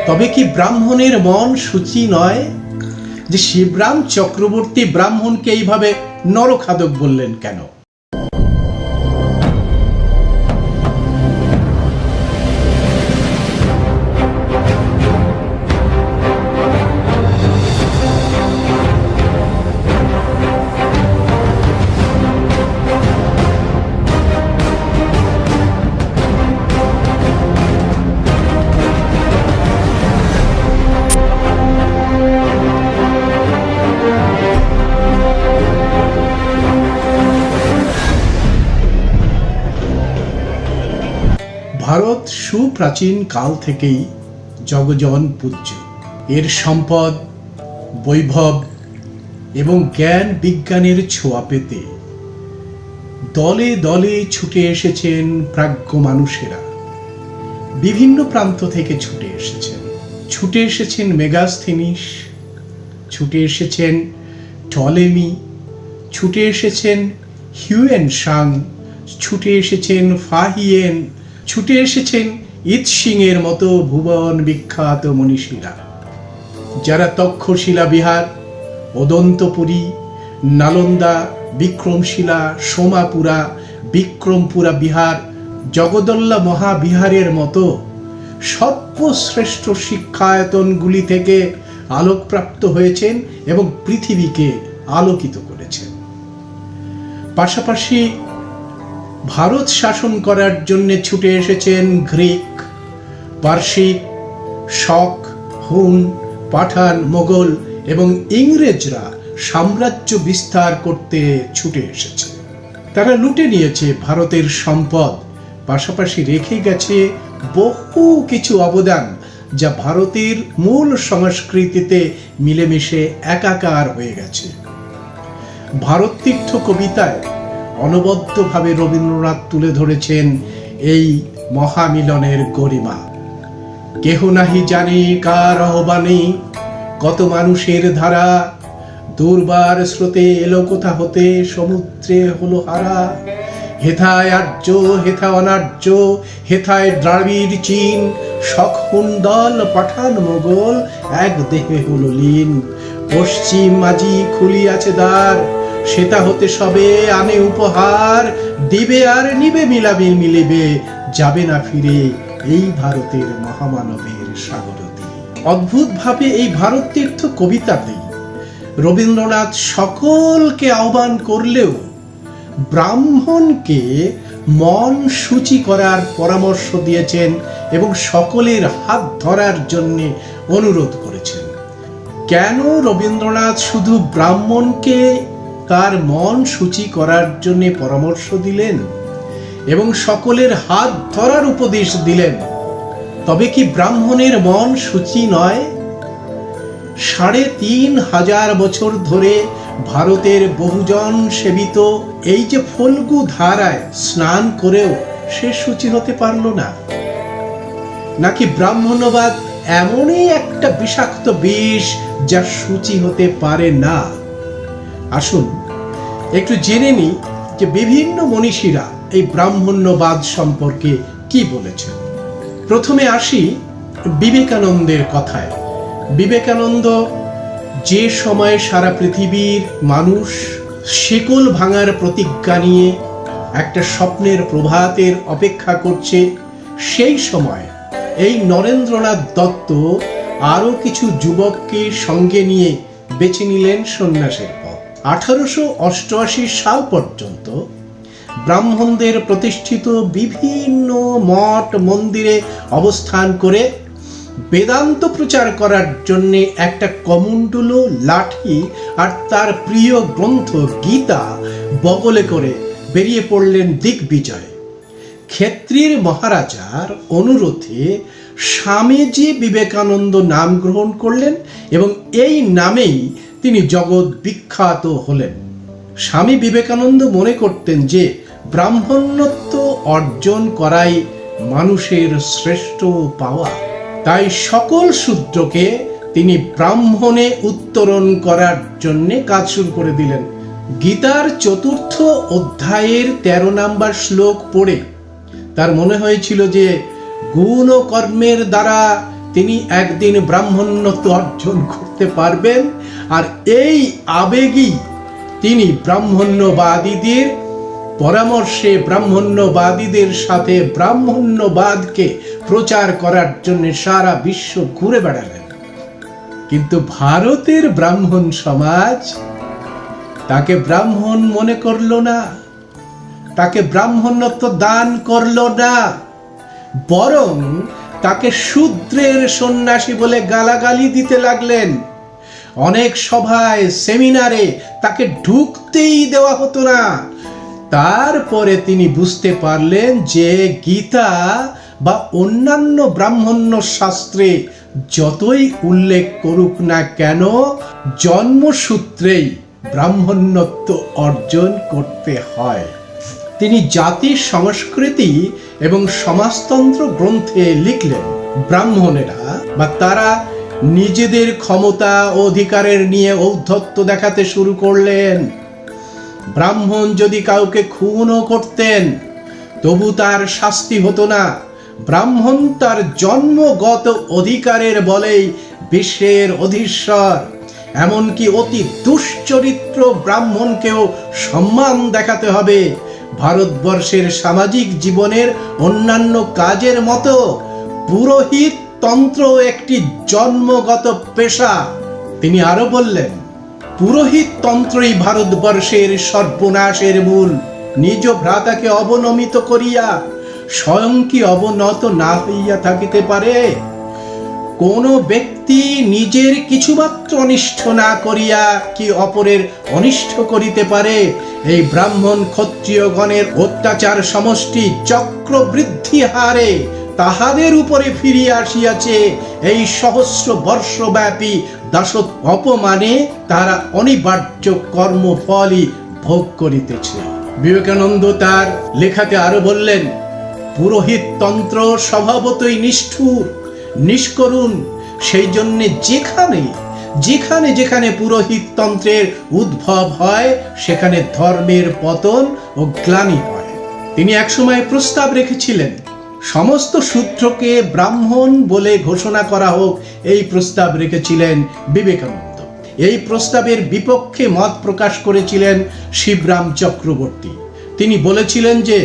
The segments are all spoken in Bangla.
তবে কি ব্রাহ্মণের মন শুচি নয়? যে শিবরাম চক্রবর্তী ব্রাহ্মণকে এইভাবে নরখাদক বললেন কেন? ভারত সুপ্রাচীন কাল থেকেই জগজন পূজ্য। এর সম্পদ, বৈভব এবং জ্ঞান বিজ্ঞানের ছোঁয়া পেতে দলে দলে ছুটে এসেছেন প্রাজ্ঞ মানুষেরা। বিভিন্ন প্রান্ত থেকে ছুটে এসেছেন মেগাস্থেনিস, ছুটে এসেছেন টলেমি, ছুটে এসেছেন হিউয়েনসাং, ছুটে এসেছেন ফাহিয়েন, ছুটে এসেছেন ইৎসিং এর মতো ভুবন বিখ্যাত মনীষীরা, যারা তক্ষশিলা বিহার, অদন্তপুরী, নালন্দা, বিক্রমশিলা, সোমাপুরা, বিক্রমপুরা বিহার, জগদল্লা মহাবিহারের মতো সর্বশ্রেষ্ঠ শিক্ষায়তনগুলি থেকে আলোকপ্রাপ্ত হয়েছেন এবং পৃথিবীকে আলোকিত করেছেন। পাশাপাশি ভারত শাসন করার জন্য ছুটে এসেছেন গ্রিক, পার্সিক, শক, হুন, পাঠান, মোগল এবং ইংরেজরা সাম্রাজ্য বিস্তার করতে ছুটে এসেছে। তারা লুটে নিয়েছে ভারতের সম্পদ, পাশাপাশি রেখে গেছে বহু কিছু অবদান, যা ভারতের মূল সংস্কৃতিতে মিলেমিশে একাকার হয়ে গেছে। ভারত তীর্থ কবিতায় অনবদ্যভাবে রবীন্দ্রনাথ তুলে ধরেছেন এই মহামিলনের গরিমা। কেহ নাহি জানে কার আহ্বানে, কত মানুষের ধারা, দুর্বার স্রোতে এলো কোথা হতে, সমুদ্রে হলো হারা। হেথায় আর্য, হেথা অনার্য, হেথায় দ্রাবিড় চীন, শক-হুন দল, পাঠান মোগল, এক দেহে হলো লীন। পশ্চিম আজি খুলিয়াছে দ্বার, সেটা হতে সবে আনে উপহার। দিবে আর নিবে মিলাবে মিলিবে, যাবে না ফিরে এই ভারতের মহামানবের সাগরতী। অদ্ভুতভাবে এই ভারত তীর্থ কবিতাতেই রবীন্দ্রনাথ সকলকে আহ্বান করলেও ব্রাহ্মণকে মন শুচি করার পরামর্শ দিয়েছেন এবং সকলের হাত ধরার জন্য অনুরোধ করেছেন। কেন রবীন্দ্রনাথ শুধু ব্রাহ্মণকে তার মন শুচি করার জন্য পরামর্শ দিলেন এবং সকলের হাত ধরার উপদেশ দিলেন? তবে কি ব্রাহ্মণের মন শুচি নয়? ৩৫০০ বছর ধরে ভারতের বহুজন সেবিত এই যে ফল্গু ধারায় স্নান করেও সে শুচি হতে পারল না? নাকি ব্রাহ্মণ্যবাদ এমনই একটা বিষাক্ত বিষ যা শুচি হতে পারে না? আসুন একটু জেনে নিই যে বিভিন্ন মনীষীরা এই ব্রাহ্মণ্যবাদ সম্পর্কে কি বলেছেন। প্রথমে আসি বিবেকানন্দের কথায়। বিবেকানন্দ যে সময়ে সারা পৃথিবীর মানুষ শিকল ভাঙার প্রতিজ্ঞা নিয়ে একটা স্বপ্নের প্রভাতের অপেক্ষা করছে, সেই সময় এই নরেন্দ্রনাথ দত্ত আরো কিছু যুবককে সঙ্গে নিয়ে বেছে নিলেন সন্ন্যাসের পথ। 1888 সাল পর্যন্ত ব্রাহ্মণদের প্রতিষ্ঠিত বিভিন্ন মঠ মন্দিরে অবস্থান করে বেদান্ত প্রচার করার জন্য একটা কমণ্ডলু, লাঠি আর তার প্রিয় গ্রন্থ গীতা বগলে করে বেরিয়ে পড়লেন দিগ্বিজয়। ক্ষেত্রীর মহারাজার অনুরোধে স্বামীজি বিবেকানন্দ নাম গ্রহণ করলেন এবং এই নামেই তিনি জগৎ বিখ্যাত হলেন। স্বামী বিবেকানন্দ মনে করতেন যে ব্রাহ্মণ্যত্ব অর্জন করাই মানুষের শ্রেষ্ঠ পাওয়া। তাই সকল শূদ্রকে তিনি ব্রাহ্মণে উত্তরণ করার জন্য কাজ শুরু করে দিলেন। গীতার ৪র্থ অধ্যায়ের ১৩ নম্বর শ্লোক পড়ে তার মনে হয়েছিল যে গুণ ও কর্মের দ্বারা তিনি একদিন ব্রাহ্মণ্যত্ব অর্জন করতে পারবেন। আর এই আবেগই তিনি ব্রাহ্মণ্যবাদীদের পরামর্শে ব্রাহ্মণ্যবাদীদের সাথে ব্রাহ্মণ্যবাদকে প্রচার করার জন্য সারা বিশ্ব ঘুরে বেড়ালেন। কিন্তু ভারতের ব্রাহ্মণ সমাজ তাকে ব্রাহ্মণ মনে করল না, তাকে ব্রাহ্মণ্যত্ব দান করল না, বরং তাকে শূদ্রের সন্ন্যাসী বলে গালাগালি দিতে লাগলেন। অনেক সভায় সেমিনারে তাকে ঢুকতেই দেওয়া হতো না। তারপরে তিনি বুঝতে পারলেন যে গীতা বা অন্যান্য ব্রাহ্মণ্য শাস্ত্রে যতই উল্লেখ করুক না কেন, জন্মসূত্রেই ব্রাহ্মণ্যত্ব অর্জন করতে হয়। তিনি জাতি সংস্কৃতি এবং সমাজতন্ত্র গ্রন্থে লিখলেন, ব্রাহ্মণেরা বা তারা নিজেদের ক্ষমতা ও অধিকারের নিয়ে ঔদ্ধত্য দেখাতে শুরু করলেন। ব্রাহ্মণ যদি কাউকে খুনও করতেন তবু তার শাস্তি হতো না। ব্রাহ্মণ তার জন্মগত অধিকারের বলেই বিশ্বের অধীশ্বর। এমনকি অতি দুশ্চরিত্র ব্রাহ্মণকেও সম্মান দেখাতে হবে। ভারতবর্ষের সামাজিক জীবনের অন্যান্য কাজের মতো পুরোহিত তন্ত্র একটি জন্মগত পেশা। তিনি আরো বললেন, পুরোহিত তন্ত্রই ভারতবর্ষের সর্বনাশের মূল। নিজ ভ্রাতাকে অবনমিত করিয়া স্বয়ং কি অবনত না হইয়া থাকিতে পারে? কোন ব্যক্তি নিজের কিছুমাত্র অনিষ্ট না করিয়া কি অপরের অনিষ্ট করিতে পারে? এই ব্রাহ্মণ ক্ষত্রিয়গণের অত্যাচার সমষ্টি চক্রবৃদ্ধি হারে তাহাদের উপরে ফিরিয়া আসিয়াছে। এই সহস্র বর্ষব্যাপী দাসত্ব অপমানে তারা অনিবার্য কর্মফলই ভোগ করিতেছে। বিবেকানন্দ তার লেখাতে আরো বললেন, পুরোহিত তন্ত্র স্বভাবতই নিষ্ঠুর, নিষ্করুণ। সেই জন্য যেখানে যেখানে যেখানে পুরোহিত তন্ত্রের উদ্ভব হয় সেখানে ধর্মের পতন ও গ্লানি হয়। তিনি একসময় প্রস্তাব রেখেছিলেন, সমস্ত শূদ্রকে ব্রাহ্মণ বলে ঘোষণা করা হোক। এই প্রস্তাব রেখেছিলেন বিবেকানন্দ। এই প্রস্তাবের বিপক্ষে মত প্রকাশ করেছিলেন শিবরাম চক্রবর্তী। তিনি বলেছিলেন যে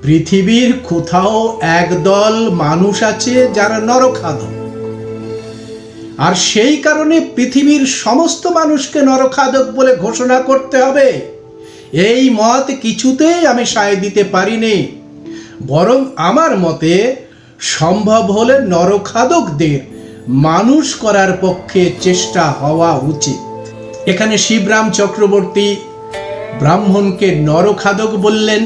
পৃথিবীর কোথাও একদল মানুষ আছে যারা নরখাদক, আর সেই কারণে পৃথিবীর সমস্ত মানুষকে নরখাদক বলে ঘোষণা করতে হবে। এই মত কিছুতেই আমি সায় দিতে পারিনি, বরং আমার মতে সম্ভব হলে নরখাদকদের মানুষ করার পক্ষে চেষ্টা হওয়া উচিত। এখানে শিবরাম চক্রবর্তী ব্রাহ্মণকে নরখাদক বললেন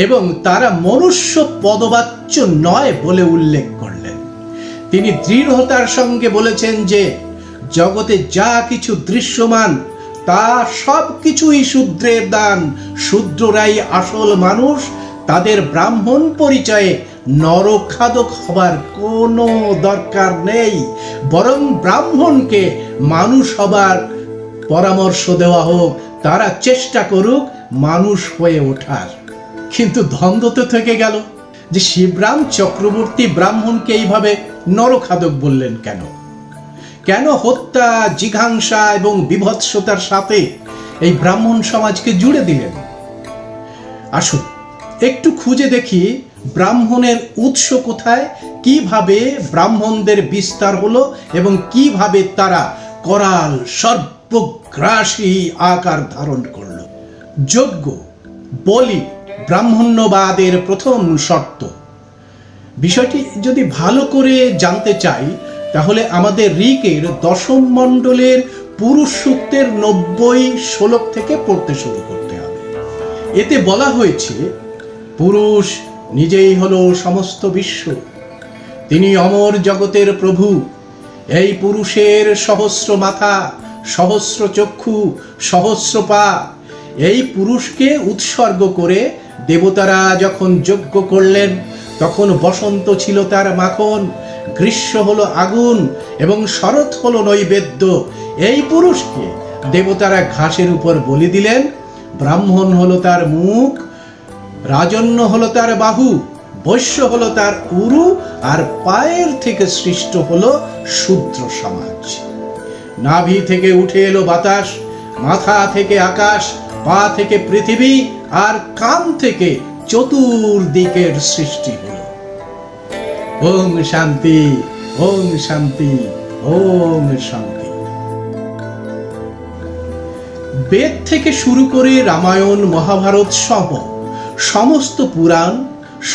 এবং তারা মনুষ্য পদবাচ্য নয় বলে উল্লেখ করলেন। তিনি দৃঢ়তার সঙ্গে বলেছেন যে জগতে যা কিছু দৃশ্যমান তা সব কিছুই শূদ্রের দান। শূদ্ররাই আসল মানুষ। তাদের ব্রাহ্মণ পরিচয়ে নরখাদক হবার কোনো দরকার নেই, বরং ব্রাহ্মণকে মানুষ হবার পরামর্শ দেওয়া হোক। তারা চেষ্টা করুক মানুষ হয়ে ওঠার। কিন্তু দ্বন্দ্ব তো থেকে গেল যে শিবরাম চক্রবর্তী ব্রাহ্মণকে এইভাবে নরখাদক বললেন কেন? কেন হত্যা, জিঘাংসা এবং বিভৎসতার সাথে এই ব্রাহ্মণ সমাজকে জুড়ে দিলেন? আসুন একটু খুঁজে দেখি ব্রাহ্মণের উৎস কোথায়, কিভাবে ব্রাহ্মণদের বিস্তার হলো এবং কিভাবে তারা করাল সর্বগ্রাসী আকার ধারণ করল। যজ্ঞ, বলি ব্রাহ্মণ্যবাদের প্রথম শর্ত। বিষয়টি যদি ভালো করে জানতে চাই তাহলে আমাদের ঋকের দশম মণ্ডলের পুরুষ সূক্তের 90 শ্লোক থেকে পড়তে শুরু করতে হবে। এতে বলা হয়েছে, পুরুষ নিজেই হলো সমস্ত বিশ্ব, তিনি অমর জগতের প্রভু। এই পুরুষের সহস্র মাথা, সহস্র চক্ষু, সহস্র পা। এই পুরুষকে উৎসর্গ করে দেবতারা যখন যজ্ঞ করলেন তখন বসন্ত ছিল তার মাখন, গ্রীষ্ম হলো আগুন এবং শরৎ হলো নৈবেদ্য। এই পুরুষকে দেবতারা ঘাসের উপর বলি দিলেন। ব্রাহ্মণ হলো তার মুখ, রাজন্য হলো তার বাহু, বৈশ্য হলো তার উরু, আর পায়ের থেকে সৃষ্ট হলো শূদ্র সমাজ। নাভি থেকে উঠে এলো বাতাস, মাথা থেকে আকাশ, পা থেকে পৃথিবী, আর কান থেকে চতুর্দিকের সৃষ্টি হলো। ওম শান্তি, ওম শান্তি, ওম শান্তি। বেদ থেকে শুরু করে রামায়ণ, মহাভারত সহ সমস্ত পুরাণ,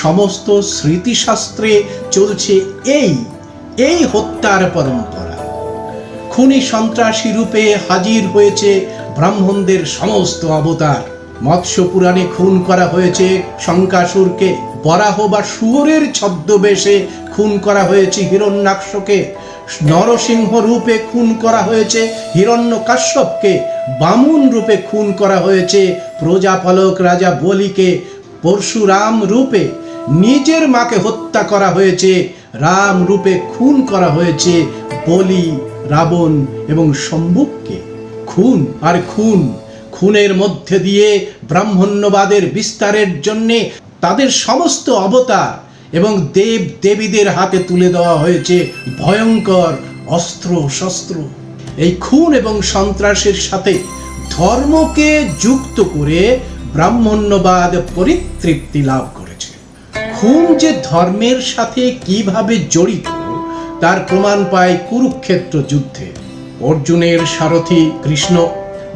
সমস্ত স্মৃতিশাস্ত্রে চলছে এই হত্যার পরম্পরা। খুনি সন্ত্রাসী রূপে হাজির হয়েছে ব্রাহ্মণদের সমস্ত অবতার। মৎস্য পুরাণে খুন করা হয়েছে শঙ্কাসুরকে, বরাহ বা শুয়োরের ছদ্মবেশে খুন করা হয়েছে হিরণ্যাক্ষকে, নরসিংহ রূপে খুন করা হয়েছে হিরণ্যকাশ্যপকে, বামুন রূপে খুন করা হয়েছে প্রজাপালক রাজা বলিকে, পরশুরাম রূপে নিজের মাকে হত্যা করা হয়েছে, রাম রূপে খুন করা হয়েছে বলি, রাবণ এবং শম্ভুককে। খুন আর খুন, খুনের মধ্যে দিয়ে ব্রাহ্মণ্যবাদের বিস্তারের জন্যে তাদের সমস্ত অবতার এবং দেব দেবীদের হাতে তুলে দেওয়া হয়েছে ভয়ঙ্কর অস্ত্র শস্ত্র। এই খুন এবং সন্ত্রাসের সাথে ধর্মকে যুক্ত করে ব্রাহ্মণ্যবাদ পরিতৃপ্তি লাভ করেছে। খুন যে ধর্মের সাথে কিভাবে জড়িত তার প্রমাণ পায় কুরুক্ষেত্র যুদ্ধে। অর্জুনের সারথি কৃষ্ণ,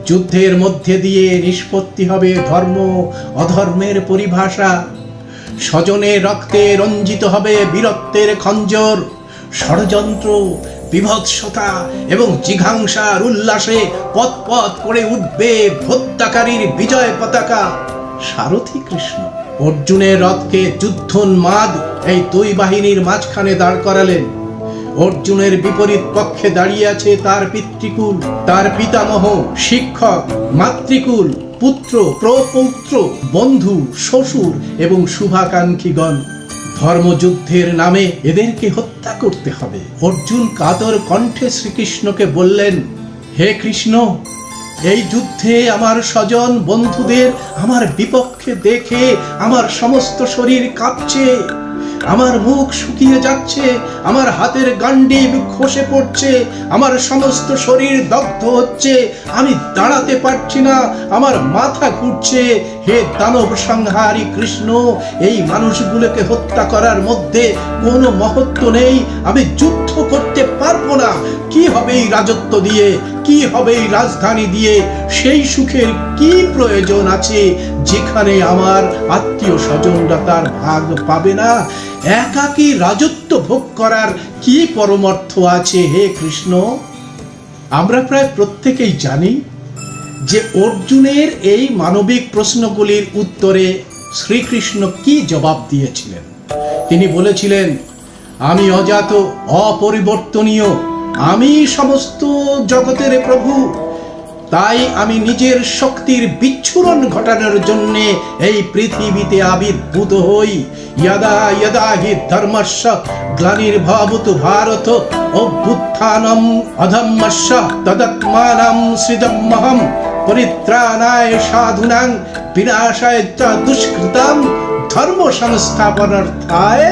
যুদ্ধের মধ্যে দিয়ে নিষ্পত্তি হবে ধর্ম অধর্মের পরিভাষা। স্বজনের রক্তে রঞ্জিত হবে বীরত্বের খঞ্জর। ষড়যন্ত্র, বিভৎসতা এবং জিঘাংসার উল্লাসে পথ পথ করে উঠবে হত্যাকারীর বিজয় পতাকা। সারথি কৃষ্ণ অর্জুনের রথকে যুদ্ধোন্মাদ এই দুই বাহিনীর মাঝখানে দাঁড় করালেন। অর্জুনের বিপরীত পক্ষে দাঁড়িয়ে আছে তার পিতৃকুল, তার পিতামহ, শিক্ষক, মাতৃকুল, পুত্র, প্রপৌত্র, বন্ধু, শ্বশুর এবং শুভাকাঙ্ক্ষীগণ। ধর্মযুদ্ধের নামে এদেরকে হত্যা করতে হবে। অর্জুন কাতর কণ্ঠে শ্রীকৃষ্ণকে বললেন, হে কৃষ্ণ, এই যুদ্ধে আমার স্বজন বন্ধুদের আমার বিপক্ষে দেখে আমার সমস্ত শরীর কাঁপছে, আমার মুখ শুকিয়ে যাচ্ছে, আমার হাতের গান্ডিব খসে পড়ছে, আমার সমস্ত শরীর দগ্ধ হচ্ছে, আমি দাঁড়াতে পারছি না, আমার মাথা ঘুরছে। হে দানব সংহারী কৃষ্ণ, এই মানুষগুলোকে হত্যা করার মধ্যে কোনো মহত্ব নেই, আমি যুদ্ধ করতে পারবো না। কি হবে এই রাজত্ব দিয়ে, কি হবে এই রাজধানী দিয়ে? সেই সুখের কি প্রয়োজন আছে যেখানে আমার আত্মীয় স্বজনরা তার ভাগ পাবে না? একাকী রাজত্ব ভোগ করার কি পরমার্থ আছে হে কৃষ্ণ? আমরা প্রায় প্রত্যেকেই জানি যে অর্জুনের এই মানবিক প্রশ্নগুলির উত্তরে শ্রীকৃষ্ণ কি জবাব দিয়েছিলেন। তিনি বলেছিলেন, আমি অজাত, অপরিবর্তনীয়, আমি সমস্ত জগতের প্রভু, তাই আমি নিজের শক্তির বিচ্ছুরণ ঘটানোর জন্য এই পৃথিবীতে আবির্ভূত হই। यदा यदा हि धर्मस्य ग्लानिर्भवतु भारत अभ्युत्थानम् अधर्मस्य तदात्मानं सृजाम्यहं परित्राणाय साधूनां विनाशाय च दुष्कृतां धर्म संस्थापनार्थाय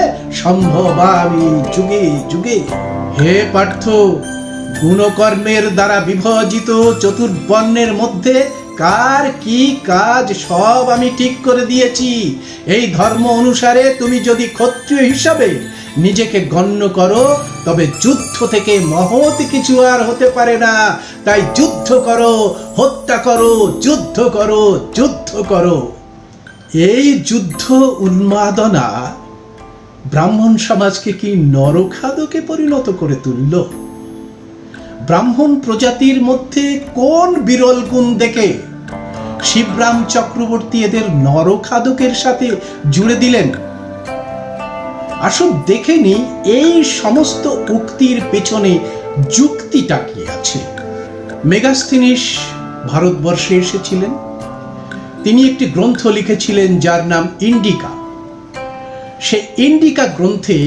সম্ভবামি যুগে যুগে। হে পার্থ, গুণকর্মের দ্বারা বিভাজিত চতুর্বর্ণের মধ্যে কার কি কাজ সব আমি ঠিক করে দিয়েছি। এই ধর্ম অনুসারে তুমি যদি ক্ষত্রিয় হিসাবে নিজেকে গণ্য করো তবে যুদ্ধ থেকে মহৎ কিছু আর হতে পারে না। তাই যুদ্ধ করো, হত্যা করো, যুদ্ধ করো, যুদ্ধ করো। এই যুদ্ধ উন্মাদনা ব্রাহ্মণ সমাজকে কি নরখাদকে পরিণত করে তুলল? ব্রাহ্মণ প্রজাতির মধ্যে কোন বিরল গুণ দেখে শিবরাম চক্রবর্তী এদের নরখাদকের সাথে জুড়ে দিলেন? আসুন দেখে নি এই সমস্ত উক্তির পেছনে যুক্তিটা কি আছে। মেগাস্থিনিস ভারতবর্ষে এসেছিলেন। তিনি একটি গ্রন্থ লিখেছিলেন যার নাম ইন্ডিকা। সেই ইন্ডিকা গ্রন্থে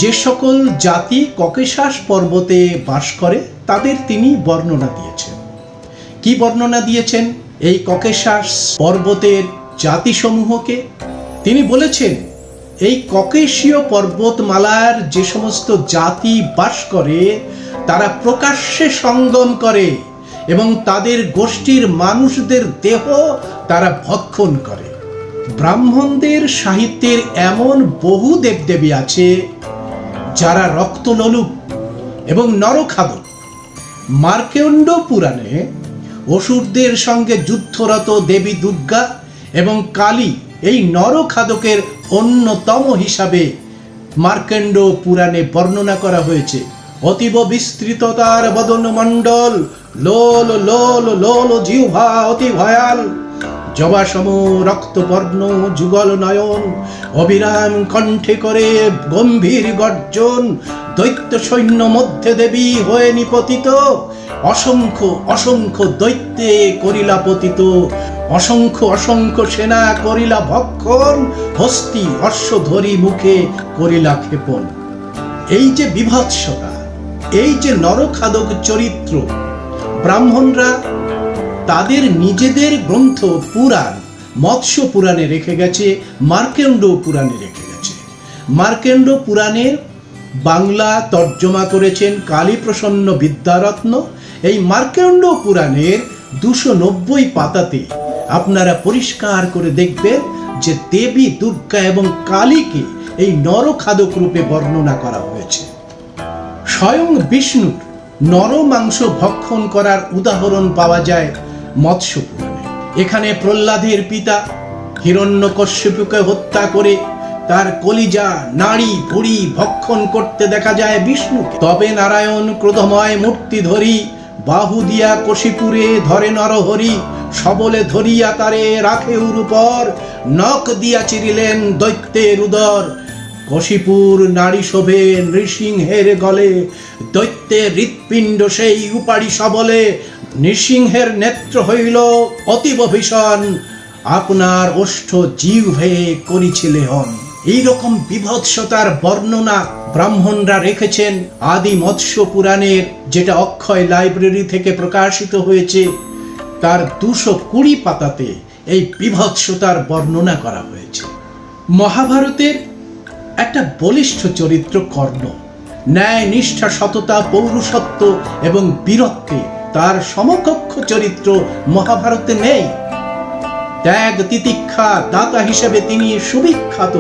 যে সকল জাতি ককেশাস পর্বতে বাস করে তাদের তিনি বর্ণনা দিয়েছেন। কি বর্ণনা দিয়েছেন এই ককেশাস পর্বতের জাতিসমূহকে? তিনি বলেছেন এই ককেশীয় পর্বতমালার যে সমস্ত জাতি বাস করে তারা প্রকাশ্যে সঙ্গম করে এবং তাদের গোষ্ঠীর মানুষদের দেহ তারা ভক্ষণ করে। ব্রাহ্মণদের সাহিত্যের এমন বহু দেবদেবী আছে যারা রক্তলোলুপ এবং নরখাদক। মার্কণ্ড পুরাণে অসুরদের সঙ্গে যুদ্ধরত দেবী দুর্গা এবং কালী এই নরখাদকের অন্যতম হিসাবে মার্কণ্ড পুরাণে বর্ণনা করা হয়েছে। অতীব বিস্তৃত তার বদনমণ্ডল, লোল লোল লোল জিহ্বা অতি ভয়াল, জবাসম রক্তবর্ণ যুগল নয়ন, অবিরাম কণ্ঠে করে গম্ভীর গর্জন, দৈত্য সৈন্য মধ্যে দেবী হয়ে নিপতিত, অসংখ্য অসংখ্য দৈত্যে করিলা পতিত, অসংখ্য অসংখ্য সেনা করিলা ভক্ষণ, হস্তি অশ্বধরী মুখে করিলা ক্ষেপণ। এই যে বিভৎসতা, এই যে নরখাদক চরিত্র, ব্রাহ্মণরা তাদের নিজেদের গ্রন্থ পুরাণ মৎস্য পুরাণে রেখে গেছে, মার্কণ্ড পুরাণে রেখে গেছে। মার্কণ্ড পুরাণের বাংলা তর্জমা করেছেন কালীপ্রসন্ন বিদ্যারত্ন। এই মার্কণ্ড পুরাণের 290 পাতাতে আপনারা পরিষ্কার করে দেখবেন যে দেবী দুর্গা এবং কালীকে এই নরখাদক রূপে বর্ণনা করা হয়েছে। স্বয়ং বিষ্ণুর নরমাংস ভক্ষণ করার উদাহরণ পাওয়া যায় মৎস্য পুরাণে। এখানে প্রহ্লাদের পিতা হিরণ্যকশ্যপুকে হত্যা করে তার কলিজা নাড়ি ভুঁড়ি ভক্ষণ করতে দেখা যায় বিষ্ণুকে। তবে নারায়ণ ক্রোধময় মূর্তি ধরি, বাহু দিয়া কশিপুরে ধরে নরহরি, সবলে ধরিয়া তারে রাখে উরুপর, নখ দিয়া চিরিলেন দৈত্যের উদর। কশিপুর নারী শোভে নৃসিংহের গলে, দৈত্যের হৃৎপিণ্ড সেই উপাড়ি সবলে, নৃসিংহের নেত্র হইল অতীব ভীষণ, আপনার ওষ্ঠ জিহ্বে করিছিলে হন। এইরকম বিভৎসতার বর্ণনা ব্রাহ্মণরা রেখেছেন আদি মৎস্য পুরাণের, যেটা অক্ষয় লাইব্রেরি থেকে প্রকাশিত হয়েছে। তার 220 পাতাতে এই বিভৎসতার বর্ণনা করা হয়েছে। মহাভারতের একটা বলিষ্ঠ চরিত্র কর্ণ, ন্যায় নিষ্ঠা সততা পৌরুষত্ব এবং বীরত্বে তার সমকক্ষ চরিত্র মহাভারতে নেই। ত্যাগ তিতিক্ষা দাতা হিসেবে তিনি সুবিখ্যাত।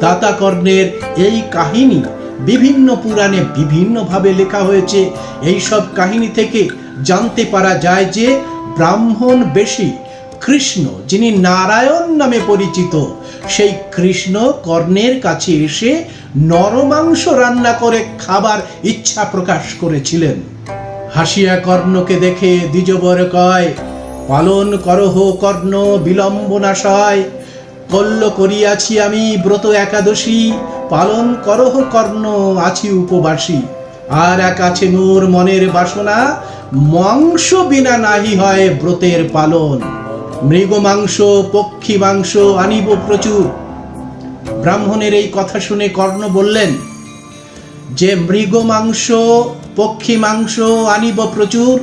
দাতা কর্ণের এই কাহিনী বিভিন্ন পুরাণে বিভিন্নভাবে লেখা হয়েছে। এই সব কাহিনী থেকে জানতে পারা যায় যে ব্রাহ্মণ বেশি কৃষ্ণ, যিনি নারায়ণ নামে পরিচিত, সেই কৃষ্ণ কর্ণের কাছে এসে নরমাংস রান্না করে খাবার ইচ্ছা প্রকাশ করেছিলেন। হাসিয়া কর্ণকে দেখে দ্বিজবর কয়, পালন করহ কর্ণ বিলম্ব নাশয়, কল্য করিয়াছি আমি ব্রত একাদশী, পালন করহ কর্ণ আছি উপবাসী। আর এক আছে মোর মনের বাসনা, মাংস বিনা নাহি হয় ব্রতের পালন, মৃগ মাংস পক্ষী মাংস আনিব প্রচুর। ব্রাহ্মণের এই কথা শুনে কর্ণ বললেন যে মৃগ মাংস পক্ষী মাংস আনিব প্রচুর,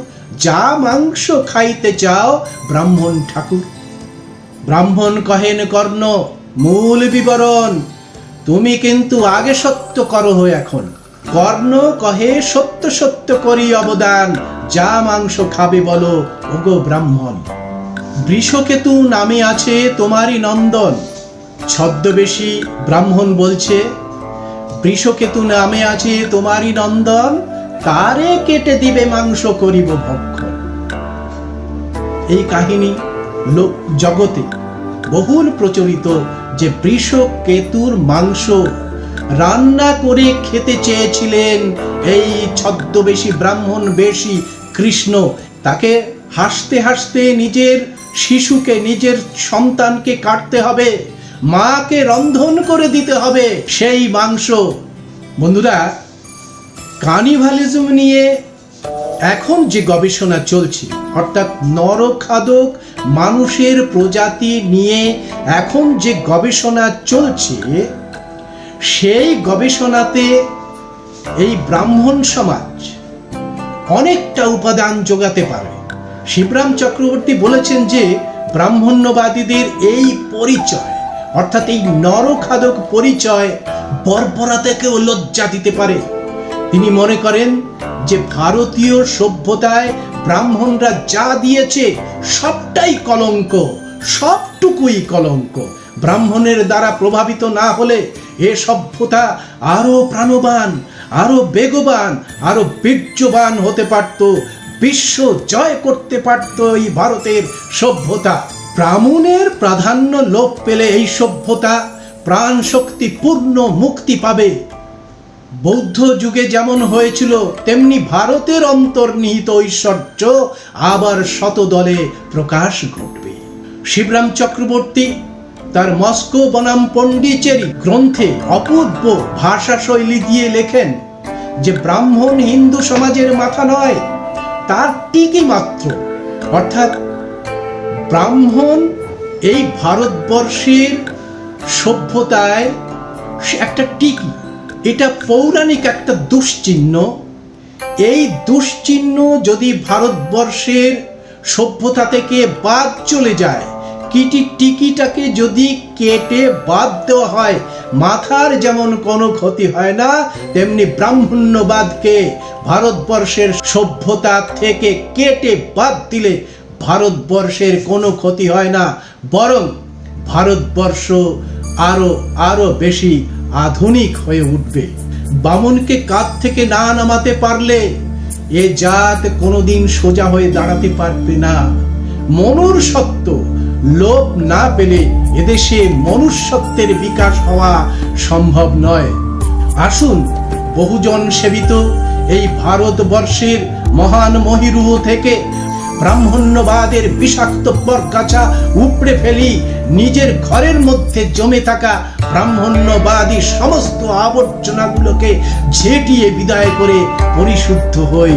যা মাংস খাইতে চাও ব্রাহ্মণ ঠাকুর। ব্রাহ্মণ কহেন কর্ণ, মূল বিবরণ তুমি কিন্তু আগে সত্য করো এখন। কর্ণ কহে, সত্য সত্য করি অবদান, যা মাংস খাবে বলো ওগো ব্রাহ্মণ। বৃষকেতু নামে আছে তোমারই নন্দন। ছদ্মবেশী ব্রাহ্মণ বলছে, বৃষকেতু নামে আছে তোমারই নন্দন, তারে কেটে দিবে মাংস করিব ভক্ষণ। এই কাহিনী লোক জগতে বহুল প্রচলিত যে বৃষকেতুর মাংস রান্না করে খেতে চেয়েছিলেন এই ছদ্মবেশী ব্রাহ্মণ বেশী কৃষ্ণ। তাকে হাসতে হাসতে নিজের শিশুকে, নিজের সন্তানকে কাটতে হবে, মাকে রন্ধন করে দিতে হবে সেই মাংস। বন্ধুরা, কানিভালিজম নিয়ে এখন যে গবেষণা চলছে, অর্থাৎ নরখাদক মানুষের প্রজাতি নিয়ে এখন যে গবেষণা চলছে, সেই গবেষণাতে এই ব্রাহ্মণ সমাজ অনেকটা উপাদান যোগাতে পারে। শিবরাম চক্রবর্তী বলেছেন যে ব্রাহ্মণ্যবাদীদের এই পরিচয়, অর্থাৎ এই নরখাদক পরিচয় বর্বরতাকেও লজ্জা দিতে পারে। তিনি মনে করেন যে ভারতীয় সভ্যতায় ব্রাহ্মণরা যা দিয়েছে সবটাই কলঙ্ক, সবটুকুই কলঙ্ক। ব্রাহ্মণের দ্বারা প্রভাবিত না হলে এ সভ্যতা আরো প্রাণবান, আরো বেগবান, আরো বীর্যবান হতে পারত, বিশ্ব জয় করতে পারত এই ভারতের সভ্যতা। ব্রাহ্মণের প্রাধান্য লোপ পেলে এই সভ্যতা প্রাণ শক্তি পূর্ণ মুক্তি পাবে। বৌদ্ধ যুগে যেমন হয়েছিল তেমনি ভারতের অন্তর্নিহিত ঐশ্বর্য আবার শতদলে প্রকাশ ঘটবে। শিবরাম চক্রবর্তী তার মস্কো বনাম পন্ডিচেরি গ্রন্থে অপূর্ব ভাষা শৈলী দিয়ে লেখেন যে ব্রাহ্মণ হিন্দু সমাজের মাথা নয়, তার টিকি মাত্র। অর্থাৎ ব্রাহ্মণ এই ভারতবর্ষের সভ্যতায় একটা টিকি, এটা পৌরাণিক একটা দুশ্চিহ্ন। এই দুশ্চিহ্ন যদি ভারতবর্ষের সভ্যতা থেকে বাদ চলে যায়, টিকিটাকে যদি কেটে বাদ দেওয়া হয়, মাথার যেমন কোনো ক্ষতি হয় না, তেমনি ব্রাহ্মণ্যবাদকে ভারতবর্ষের সভ্যতা থেকে কেটে বাদ দিলে ভারতবর্ষের কোনো ক্ষতি হয় না, বরং ভারতবর্ষ আরো আরো বেশি আধুনিক হয়ে উঠবে। বামনকে কাঁধ থেকে না নামাতে পারলে এ জাত কোনোদিন সোজা হয়ে দাঁড়াতে পারবে না। মনুষ্যত্ব লোপ না পেলে এদেশে মনুষ্যত্বের বিকাশ হওয়া সম্ভব নয়। আসুন বহুজন সেবিত এই ভারতবর্ষের মহান মহিরু থেকে ব্রাহ্মণ্যবাদের বিষাক্ত বরগাছা উপড়ে ফেলি, নিজের ঘরের মধ্যে জমে থাকা ব্রাহ্মণ্যবাদী সমস্ত আবর্জনাগুলোকে ঝেঁটিয়ে বিদায় করে পরিশুদ্ধ হই।